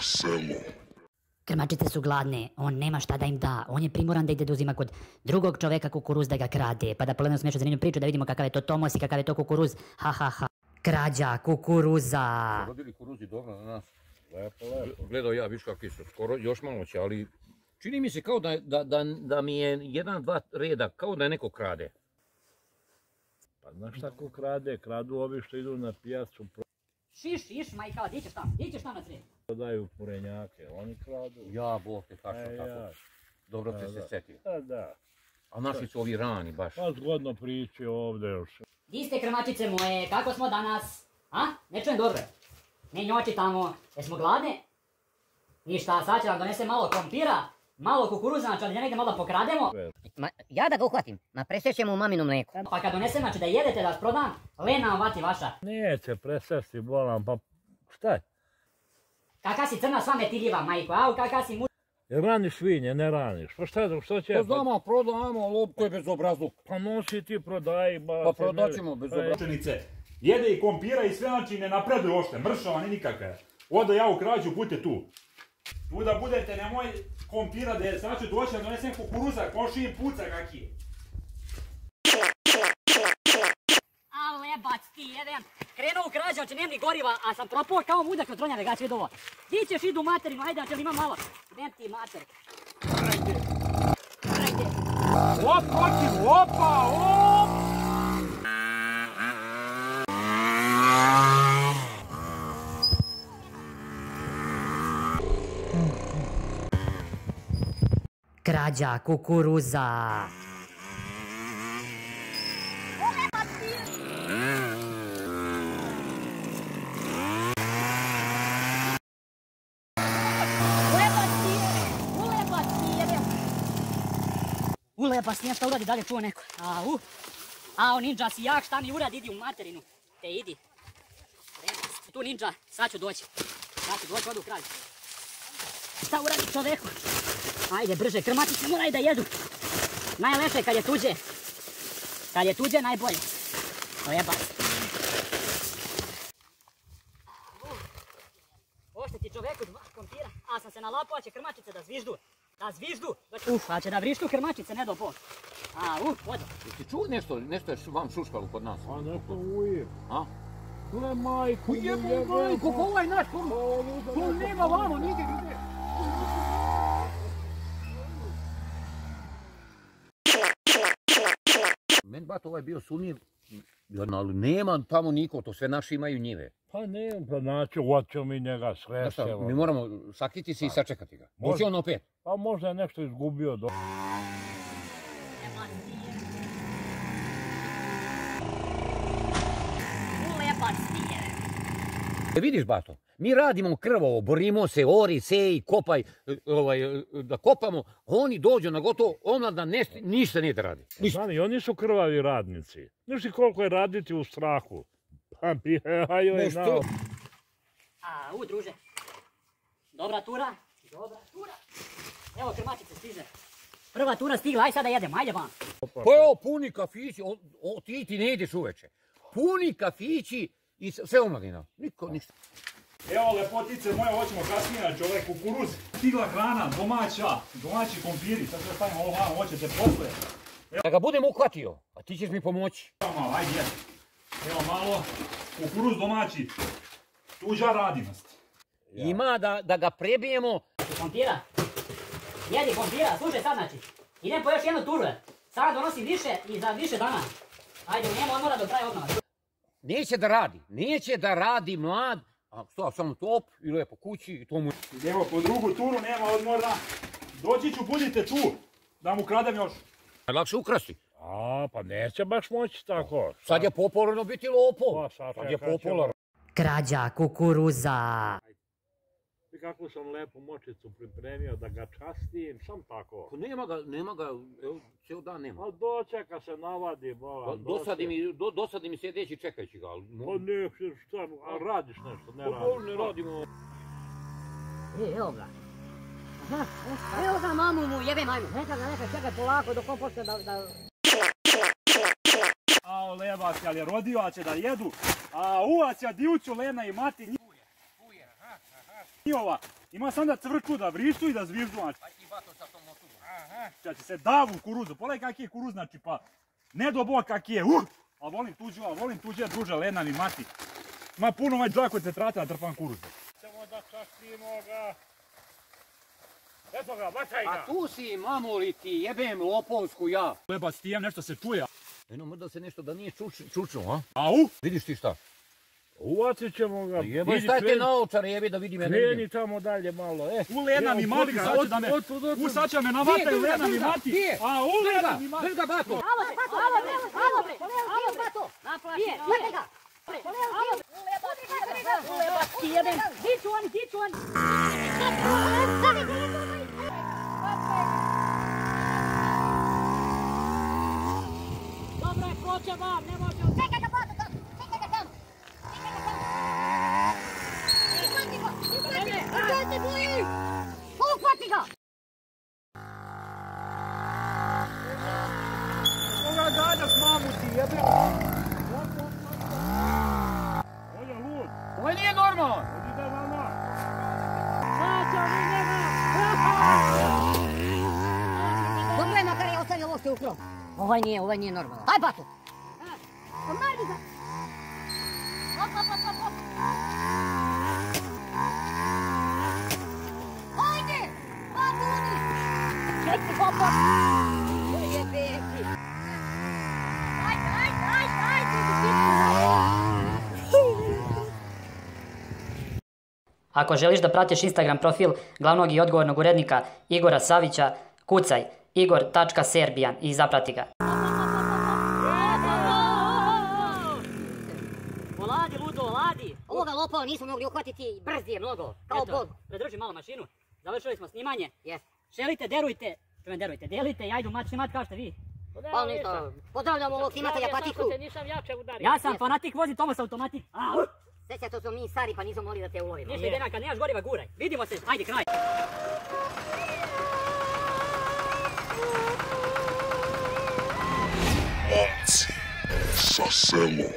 selo. Krmačice su gladne, on nema šta da im da, on je primoran da ide da uzima kod drugog čoveka kukuruz da ga krade, pa da pogledamo smiješnu zanimljivu priču da vidimo kakav je to Tomos i kakav je to kukuruz, ha ha ha. Krađa kukuruza. Rodili kukuruzi dobro na nas. Lepo. Gledao ja, viš kakvi su, skoro još malo će, ali čini mi se kao da mi je jedan, dva reda, kao da je neko krade. Pa znaš šta ko krade? Kradu ovi što idu na pijacu. Šiš, majka, di ćeš tam na sred? Prodaju purenjake, oni kradu. Ja, Bog te, tačno tako. Dobro te se setio. Da. A naši su ovi rani baš. Pa zgodno priče ovdje još. Di ste krmačice moje, kako smo danas? A? Ne čujem dobro. Ne njoči tamo, jesmo gladne? Ništa, sad će vam donese malo krompira, malo kukuruza, znači da ne ide malo da pokrademo. Ja da ga uhvatim, presjećemo u maminu mleku. Pa kad donesem, znači da jedete, da vas prodam, Lena vam vati vaša. Neće presesti bolan, pa šta je? Kaka si crna sva metiljiva, majko, au, kaka si mu... Jer raniš svinje, ne raniš, pa što će? Pa znamo, prodamo, lopko je bezobrazluk. Pa nosi ti prodaj, ba... Pa prodaćemo bezobrazluk. Jede i kompira i sve, znači ne napreduje ošte, mršava ni nikakve. Odo ja u krađu, budite tu. Tu da budete, nemoj kompira da je, sad ću doći da donesem kukuruza, koši i puca kaki. A lebac ti jedan, krenuo u krađu, znači nemam ni goriva, a sam propao kao mudak na tronjave, gaći vidovo. Ti ćeš idu materinu, ajde, znači ima malo. Idem ti mater. Ajde. Opa, Krađa kukuruza. Ulebac, nije šta uradi, da li je čuo neko? Ao, ninja si jak, šta mi uradi, idi u materinu. Te idi. Tu ninja, sad ću doći, odu u kralj. Šta uradi čoveku? Ajde, brže, krmačice moraju da jedu. Najlepše kad je tuđe. Kad je tuđe, najbolje. Lebac. Ošte ti čoveku dva kompira, a sam se nalapao, će krmačice da zviždu. A će da vrištu krmačice, ne do Bog. Vodo. Jesi čuo nešto je vam šuškalo kod nas? A neko uje. A? Gle majku, Majko, pa ovaj naš, to nema vamo, nigdje. Meni bat ovaj bio sumnjiv, ali nema tamo niko, to sve naši imaju njive. Pa ne, pa znači, hoćemo mi njega sresemo. Mi moramo sakriti se i sačekati ga. Hoće on opet. Pa možda je nešto izgubio. Ulebac ti je. Vidiš, bato, mi radimo krvavo, borimo se, ori, seji, kopaj, da kopamo, oni dođu na gotovo, omladna ništa nije da radi. Znani, oni su krvavi radnici. Znaš ti koliko je raditi u strahu? Pa bijaju i nao. Druže. Dobra tura. Evo krmačice stiže. Prva tura stigla, aj sada jedem, ajde van. Pa evo, puni kafići, ti ne ideš uveče. Puni kafići i sve omladina. Niko, ništa. Evo lepotice moje, hoćemo kasnije na čovek, kukuruz. Stigla hrana, domaći kompiri, sad sve stavimo ovo vamo, hoćete posle. Da ga budem uhvatio, a ti ćeš mi pomoći. Evo malo, ajde. Evo malo, kukuruz domaći, tuđa radinost. Ima da ga prebijemo. Kompira. Jedi kompira, slušaj sad znači. Idem po još jednu turu. Sada donosim više i za više dana. Ajde, nema odmora do traje obnova. Neće da radi mlad. A što, samo top i lepo kući i to mu... Idemo po drugu turu, nema odmora. Doći ću, budite tu, da mu kradem još. Lakše ukrasti. Pa neće baš moći tako. Sad je popularno biti lopov. Sad je popularno. Krađa kukuruza. I kako sam lepu močicu pripremio da ga častim, sam tako. Nema ga, evo, cijel dan nema. Ali dočeka se navadi, bolan. Dosadi mi sjedeći čekajući ga. Pa ne, šta, a radiš nešto, ne radiš. Pa ne radimo. Evo ga. Evo ga mamu mu, jebe majmu. Neka čekaj polako dok on počne da... Ao lebac, ali je rodio, a će da jedu. A uvaća divću Lena i mati. Ova, ima sam da cvrču, da vrištu i da zviždu, znači. Pa ti bato sa tom motugom. Šta će se davu kuruzu, pogledaj kak je kuruz, znači pa, ne do Bog kak je, a volim tuđe, druže, Lena mi mati. Ma puno ovaj džak od cetrata da trpam kuruze. Ćemo da častimo ga. Eto ga, bacaj ga. A tu si, mamuli ti, jebem lopovsku ja. Lebac ti jem, nešto se čuje. Eno, možda se nešto da nije čučno, a? Au! Vidiš ti šta? Uvacit ćemo ga. Jebaj, stajte na očar, jebi da vidim ja ne Kreni vidim. tamo dalje malo, U Lena mi mati, sad će me navataju, Lena mi mati. A u Lena mi mati. Drž ga, bato! Dobro je, proće vam, ne može... Čekaj ga, Bato, čekaj ga tamo. Uhvati ga! Uhvati ga! Uhvati ga! Koga gađaš, mamu ti, jebe! On je lud. Ovo nije normalno! Ide vama. Dobro je, makar je ostavio ovo što je ukrao. Ovaj nije normalan. Aj, Bato! Pomari ga! Hop, hop, hop, hop, hop! Ajde! Bato, udi! Čekaj, hop, hop! Jebe ti! Ajde! Ako želiš da pratiš Instagram profil glavnog i odgovornog urednika Igora Savića, kucaj igor.serbian i zaprati ga. Oladi, ludo, oladi! Ovoga lopova nismo mogli uhvatiti, brz je mnogo, kao Bog. Predrži malo mašinu, završili smo snimanje. Jes. Želite, derujte, delite, ja idu mat snimat kao što vi. Pa ništa, pozdravljam ovog snimatelja Patiku. Ja sam fanatik, vozi Tomos automatik. Sreća to smo mi stari pa nismo mogli da te ulovimo. Ništa idena, kad nemaš goriva guraj. Vidimo se, ajde kraj. Momci sa selom.